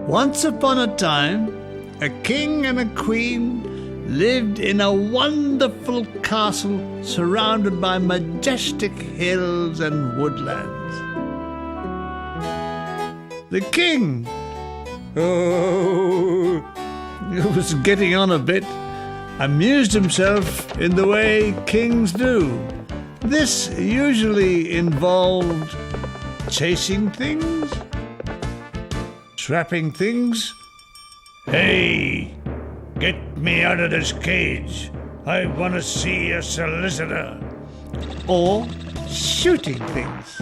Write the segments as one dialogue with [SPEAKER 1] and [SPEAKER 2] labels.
[SPEAKER 1] Once upon a time, a king and a queen lived in a wonderful castle surrounded by majestic hills and woodlands. The king, he was getting on a bit, amused himself in the way kings do. This usually involved chasing things, trapping things.
[SPEAKER 2] Hey, get me out of this cage. I want to see a solicitor.
[SPEAKER 1] Or shooting things.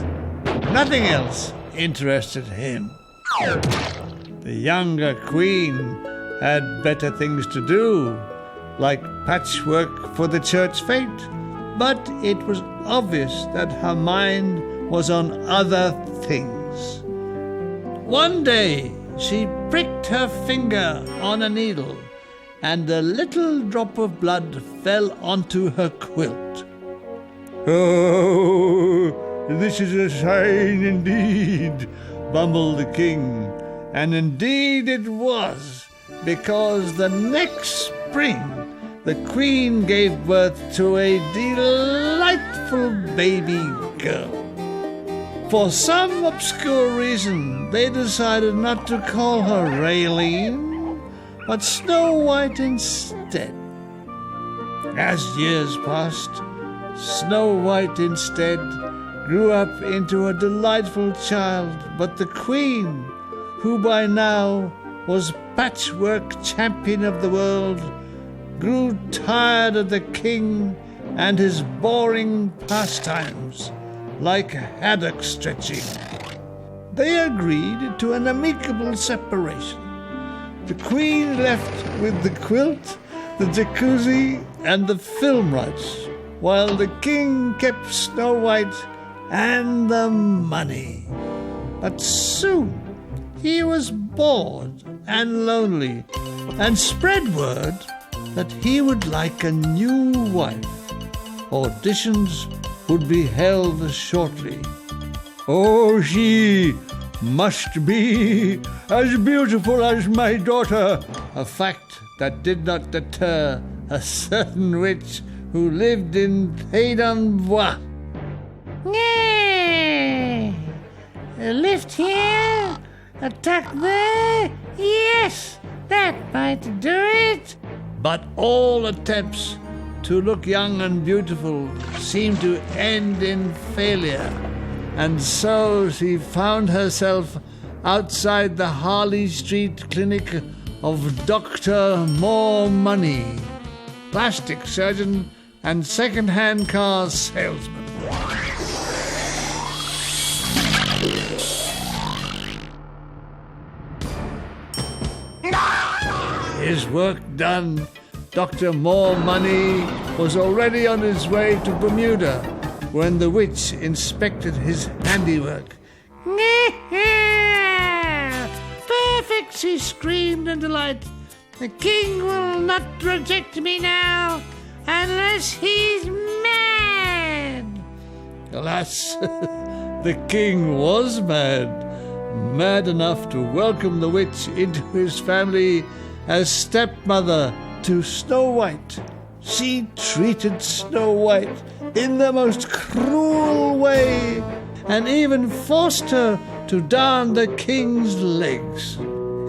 [SPEAKER 1] Nothing else interested him. The younger queen had better things to do, like patchwork for the church fete, but it was obvious that her mind was on other things. One day, she pricked her finger on a needle, and a little drop of blood fell onto her quilt.
[SPEAKER 2] Oh, this is a sign indeed,
[SPEAKER 1] bumbled the king. And indeed it was, because the next spring the queen gave birth to a delightful baby girl. For some obscure reason, they decided not to call her Raylene, but Snow White instead. As years passed, Snow White instead grew up into a delightful child, but the queen, who by now was patchwork champion of the world, grew tired of the king and his boring pastimes, like haddock stretching. They agreed to an amicable separation. The queen left with the quilt, the jacuzzi, and the film rights, while the king kept Snow White and the money. But soon he was bored and lonely, and spread word that he would like a new wife. Auditions would be held shortly.
[SPEAKER 2] Oh, she must be as beautiful as my daughter.
[SPEAKER 1] A fact that did not deter a certain witch who lived in Pays-d'Envois.
[SPEAKER 3] A lift here, a tuck there, yes, that might do it.
[SPEAKER 1] But all attempts to look young and beautiful seemed to end in failure, and so she found herself outside the Harley Street clinic of Dr. More Money, plastic surgeon and second-hand car salesman. His work done, Dr. More Money was already on his way to Bermuda when the witch inspected his handiwork.
[SPEAKER 3] Perfect, she screamed in delight. The king will not reject me now unless he's mad.
[SPEAKER 1] Alas, the king was mad enough to welcome the witch into his family as stepmother to Snow White. She treated Snow White in the most cruel way, and even forced her to darn the king's legs.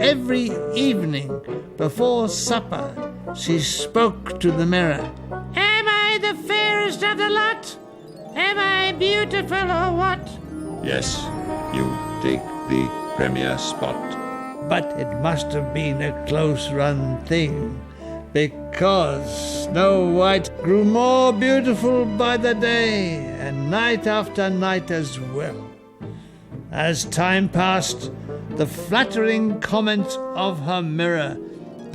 [SPEAKER 1] Every evening before supper, she spoke to the mirror.
[SPEAKER 3] Am I the fairest of the lot? Am I beautiful or what?
[SPEAKER 4] Yes, you take the premier spot.
[SPEAKER 1] But it must have been a close-run thing, because Snow White grew more beautiful by the day, and night after night as well. As time passed, the flattering comments of her mirror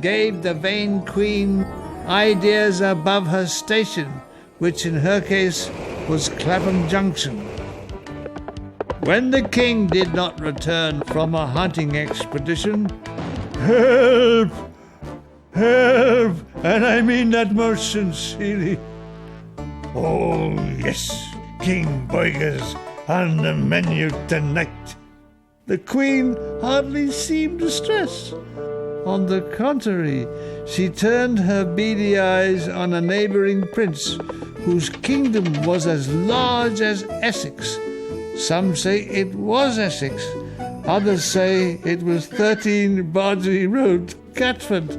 [SPEAKER 1] gave the vain queen ideas above her station, which in her case was Clapham Junction. When the king did not return from a hunting expedition,
[SPEAKER 2] Help! Help! And I mean that most sincerely. Oh, yes, King Boyga's on the menu tonight.
[SPEAKER 1] The Queen hardly seemed distressed. On the contrary, she turned her beady eyes on a neighbouring prince, whose kingdom was as large as Essex. Some say it was Essex. Others say it was 13 Bargery Road, Catford.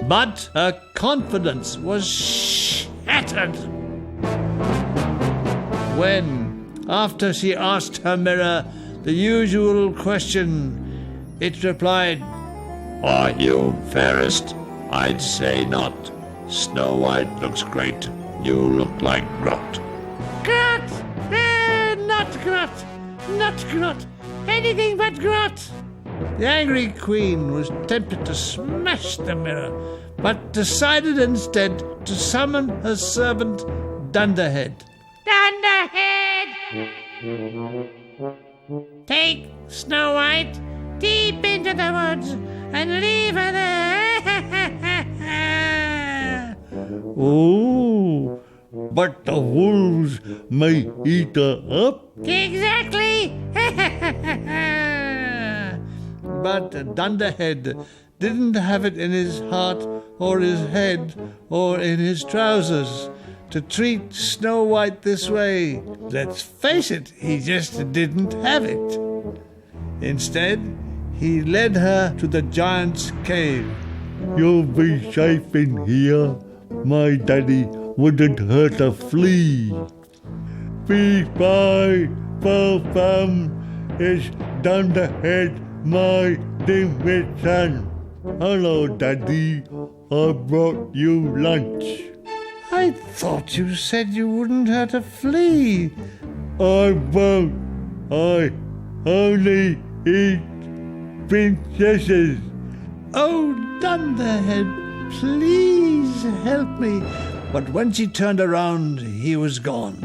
[SPEAKER 1] But her confidence was shattered when, after she asked her mirror the usual question, it replied,
[SPEAKER 4] Are you fairest? I'd say not. Snow White looks great. You look like Grot.
[SPEAKER 3] Grot! Not Grot! Not Grot! Anything but Grot!
[SPEAKER 1] The angry Queen was tempted to smash the mirror, but decided instead to summon her servant Dunderhead.
[SPEAKER 3] Dunderhead! Take Snow White deep into the woods and leave her there.
[SPEAKER 1] Oh, but the wolves may eat her up.
[SPEAKER 3] Exactly!
[SPEAKER 1] But Dunderhead didn't have it in his heart or his head or in his trousers to treat Snow White this way. Let's face it, he just didn't have it. Instead, he led her to the giant's cave. You'll be safe in here. My daddy wouldn't hurt a flea. Peace by, far is Dunderhead, my dimwit son. Hello, Daddy. I brought you lunch. I thought you said you wouldn't hurt a flea. I won't. I only eat princesses. Oh, Dunderhead, please help me. But when she turned around, he was gone.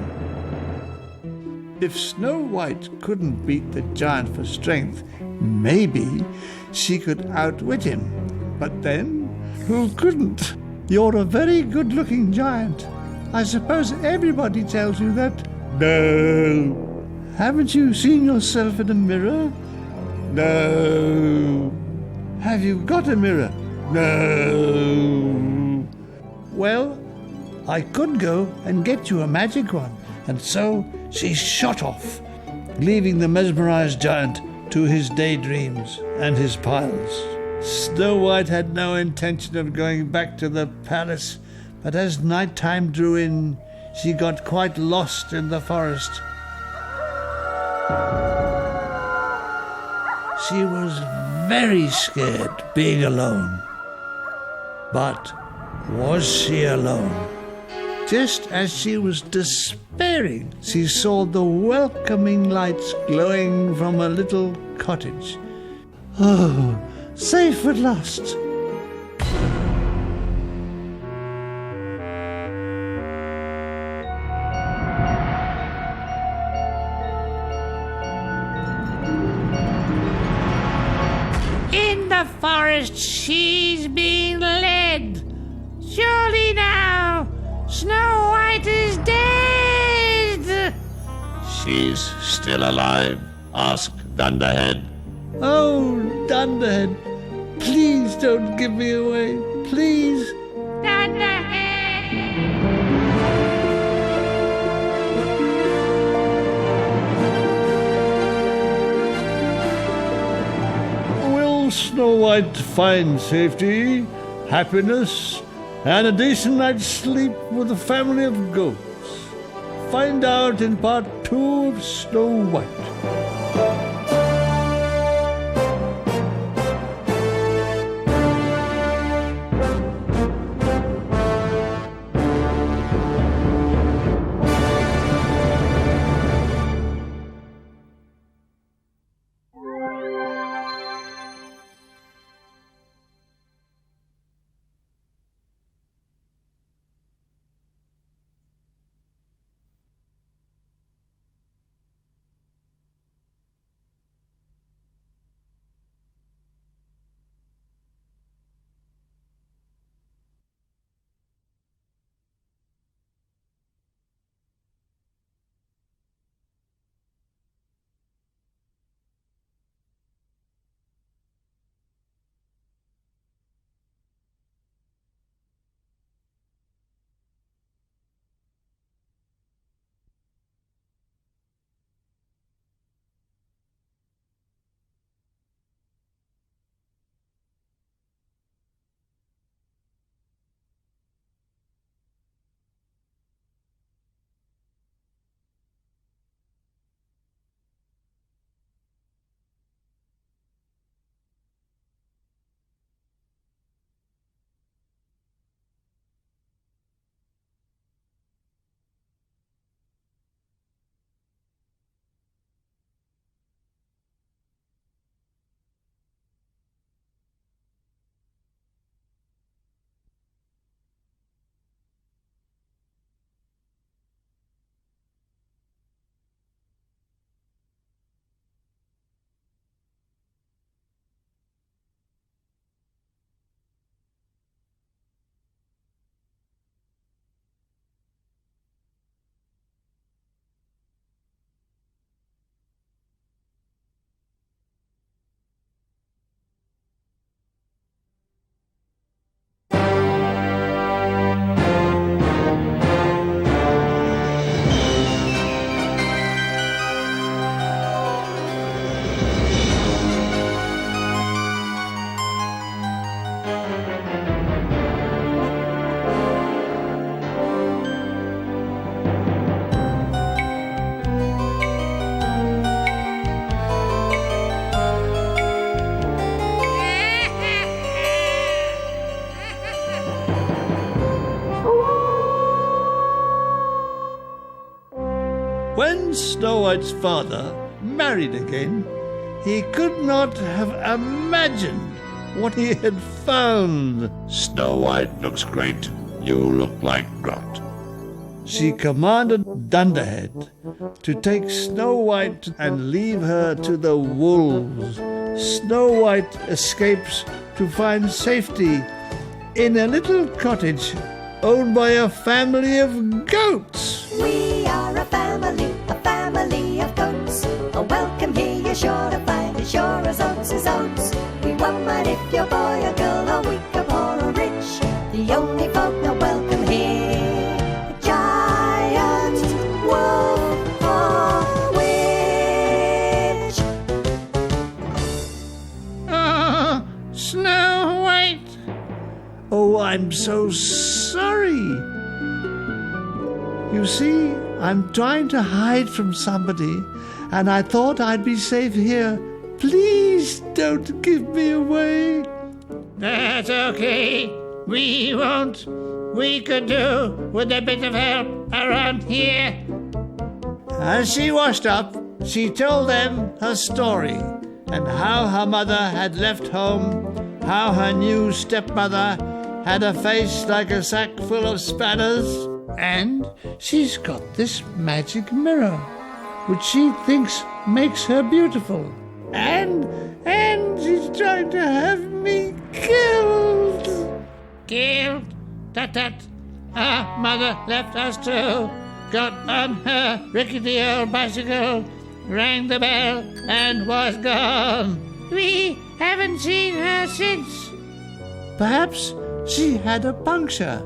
[SPEAKER 1] If Snow White couldn't beat the giant for strength, maybe she could outwit him. But then, who couldn't? You're a very good-looking giant. I suppose everybody tells you that. No. Haven't you seen yourself in a mirror? No. Have you got a mirror? No. Well, I could go and get you a magic one. And so she shot off, leaving the mesmerized giant to his daydreams and his piles. Snow White had no intention of going back to the palace, but as night time drew in, she got quite lost in the forest. She was very scared being alone. But was she alone? Just as she was despairing, she saw the welcoming lights glowing from a little cottage. Oh, safe at last!
[SPEAKER 3] In the forest she's being led. Surely now, Snow White is dead!
[SPEAKER 4] She's still alive? Asked Dunderhead.
[SPEAKER 1] Oh, Dunderhead, please don't give me away, please.
[SPEAKER 3] Dunderhead!
[SPEAKER 1] Will Snow White find safety, happiness, and a decent night's sleep with a family of goats? Find out in part 2 of Snow White. When Snow White's father married again, he could not have imagined what he had found.
[SPEAKER 4] Snow White looks great. You look like Grot.
[SPEAKER 1] She commanded Dunderhead to take Snow White and leave her to the wolves. Snow White escapes to find safety in a little cottage owned by a family of goats.
[SPEAKER 5] We are a family of goats. A welcome here you're sure to find, as sure as oats is oats. We won't mind if you're boy or girl, or weak or poor or rich. The only folk not welcome here, a giant, wolf or witch.
[SPEAKER 3] Oh, Snow White.
[SPEAKER 1] Oh, I'm so sorry. You see, I'm trying to hide from somebody, and I thought I'd be safe here. Please don't give me away.
[SPEAKER 3] That's okay. We won't. We could do with a bit of help around here.
[SPEAKER 1] As she washed up, she told them her story and how her mother had left home, how her new stepmother had a face like a sack full of spanners, and she's got this magic mirror, which she thinks makes her beautiful. And she's trying to have me killed.
[SPEAKER 3] Killed? Tut-tut. Our mother left us too. Got on her rickety old bicycle, rang the bell, and was gone. We haven't seen her since.
[SPEAKER 1] Perhaps she had a puncture.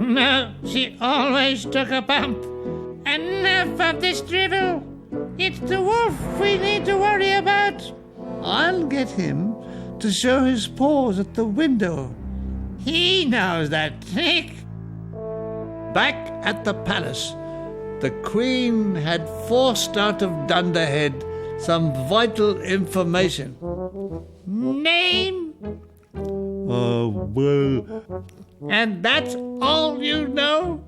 [SPEAKER 3] No, she always took a bump. Enough of this drivel. It's the wolf we need to worry about.
[SPEAKER 1] I'll get him to show his paws at the window.
[SPEAKER 3] He knows that trick.
[SPEAKER 1] Back at the palace, the Queen had forced out of Dunderhead some vital information.
[SPEAKER 3] Name?
[SPEAKER 1] Well...
[SPEAKER 3] And that's all you know?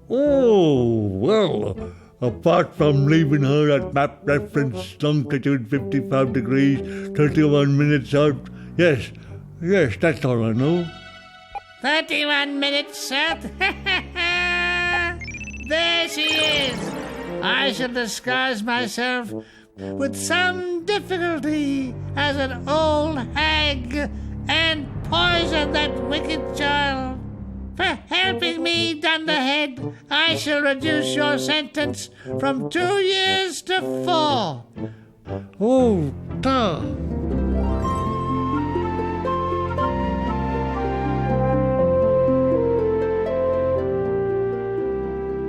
[SPEAKER 2] Oh, well, apart from leaving her at map reference longitude 55 degrees, 31 minutes out, yes, that's all I know.
[SPEAKER 3] 31 minutes south. There she is. I shall disguise myself with some difficulty as an old hag and poison that wicked child. For helping me, Dunderhead, I shall reduce your sentence from 2 years to 4.
[SPEAKER 1] Oh, duh.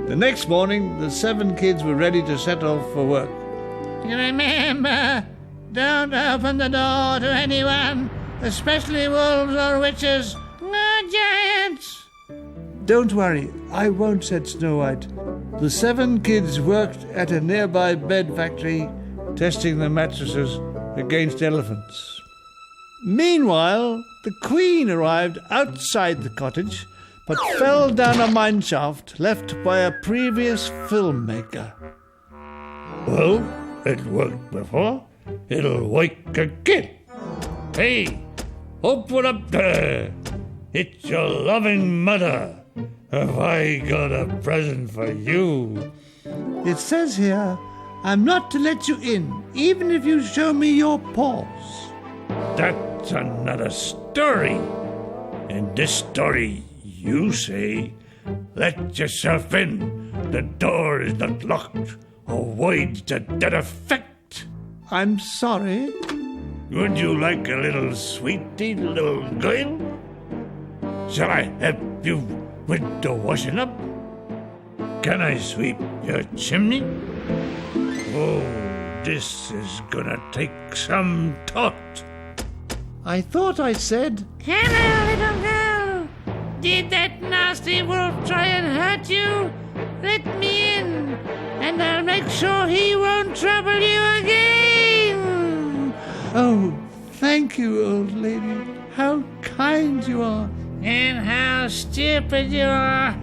[SPEAKER 1] The next morning, the 7 kids were ready to set off for work.
[SPEAKER 3] Remember, don't open the door to anyone, especially wolves or witches or giants.
[SPEAKER 1] Don't worry, I won't, said Snow White. The 7 kids worked at a nearby bed factory, testing the mattresses against elephants. Meanwhile, the Queen arrived outside the cottage, but fell down a mine shaft left by a previous filmmaker.
[SPEAKER 2] Well, it worked before. It'll work again. Hey, open up there. It's your loving mother. Have I got a present for you?
[SPEAKER 1] It says here, I'm not to let you in, even if you show me your paws.
[SPEAKER 2] That's another story. In this story, you say, let yourself in. The door is not locked. Avoid the dead effect.
[SPEAKER 1] I'm sorry.
[SPEAKER 2] Would you like a little sweetie, little girl? Shall I help you with the washing up? Can I sweep your chimney? Oh, this is gonna take some thought.
[SPEAKER 1] I thought I said,
[SPEAKER 3] Hello, little girl. Did that nasty wolf try and hurt you? Let me in, and I'll make sure he won't trouble you again.
[SPEAKER 1] oh, thank you, old lady. How kind you are.
[SPEAKER 3] And how stupid you are.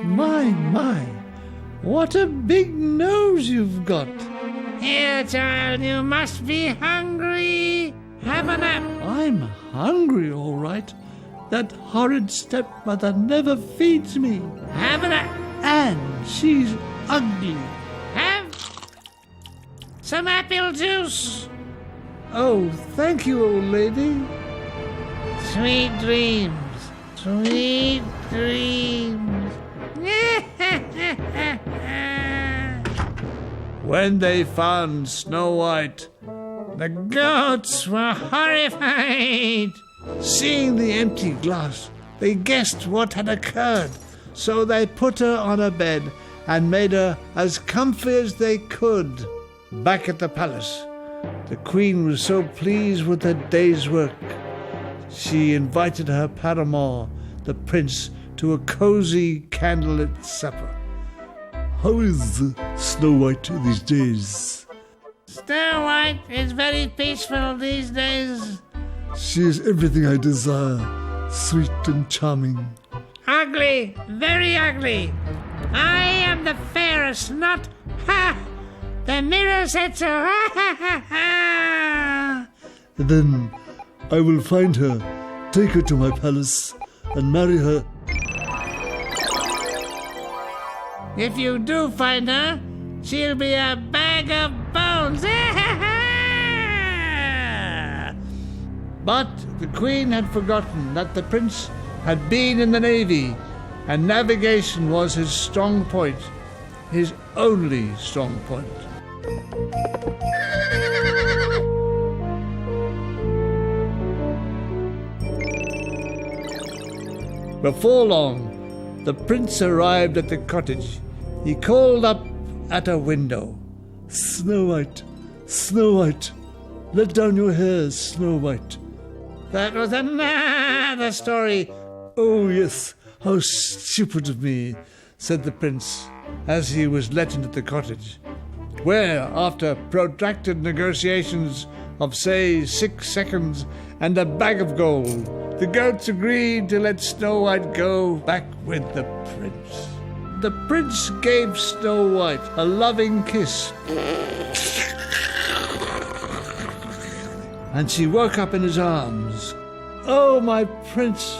[SPEAKER 1] My. What a big nose you've got.
[SPEAKER 3] Here, child, you must be hungry. Have a nap.
[SPEAKER 1] I'm hungry, all right. That horrid stepmother never feeds me.
[SPEAKER 3] Have a nap.
[SPEAKER 1] And she's ugly.
[SPEAKER 3] Have some apple juice.
[SPEAKER 1] Oh, thank you, old lady.
[SPEAKER 3] Sweet dreams. Sweet dreams.
[SPEAKER 1] When they found Snow White,
[SPEAKER 3] The goats were horrified.
[SPEAKER 1] seeing the empty glass, they guessed what had occurred. So they put her on a bed and made her as comfy as they could. Back at the palace, the queen was so pleased with her day's work. She invited her paramour, the prince, to a cozy candlelit supper. How is Snow White these days?
[SPEAKER 3] Snow White is very peaceful these days.
[SPEAKER 1] She is everything I desire, sweet and charming.
[SPEAKER 3] Ugly, very ugly. I am the fairest, not ha. The mirror said so. Ha ha ha ha.
[SPEAKER 1] Then I will find her, take her to my palace, and marry her.
[SPEAKER 3] If you do find her, she'll be a bag of bones.
[SPEAKER 1] But the queen had forgotten that the prince had been in the navy, and navigation was his strong point, his only strong point. Before long, the prince arrived at the cottage. He called up at a window. Snow White, let down your hair, Snow White.
[SPEAKER 3] That was another story.
[SPEAKER 1] Oh, yes, how stupid of me, said the prince, as he was let into the cottage, where, after protracted negotiations of, say, 6 seconds and a bag of gold, the goats agreed to let Snow White go back with the prince. The prince gave Snow White a loving kiss, and she woke up in his arms. Oh, my prince,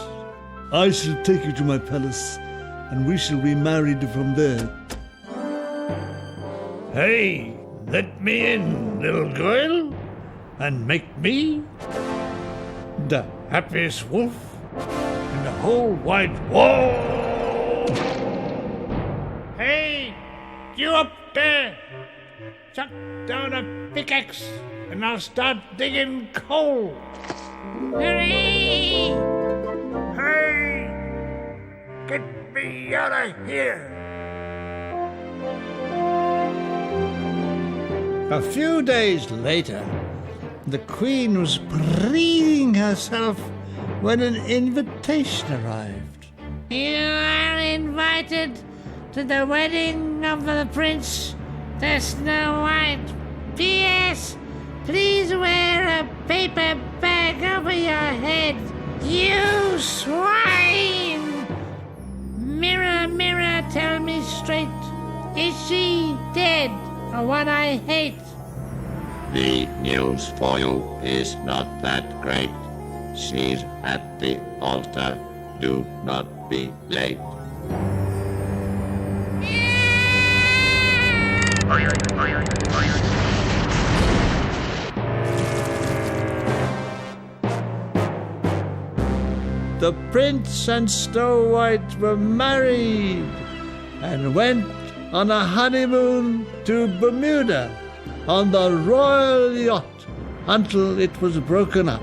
[SPEAKER 1] I shall take you to my palace, and we shall be married from there.
[SPEAKER 2] Hey, let me in, little girl, and make me the happiest wolf in the whole wide world.
[SPEAKER 3] Hey, you up there! Chuck down a pickaxe and I'll start digging coal. Hurry!
[SPEAKER 2] Hey, get me out of here.
[SPEAKER 1] A few days later, the queen was breathing herself when an invitation arrived.
[SPEAKER 3] You are invited to the wedding of the prince, the Snow White. P.S. Please wear a paper bag over your head. You swine! Mirror, mirror, tell me straight. Is she dead, or what I hate?
[SPEAKER 4] The news for you is not that great. She's at the altar. Do not be late.
[SPEAKER 1] The prince and Snow White were married and went on a honeymoon to Bermuda on the royal yacht until it was broken up.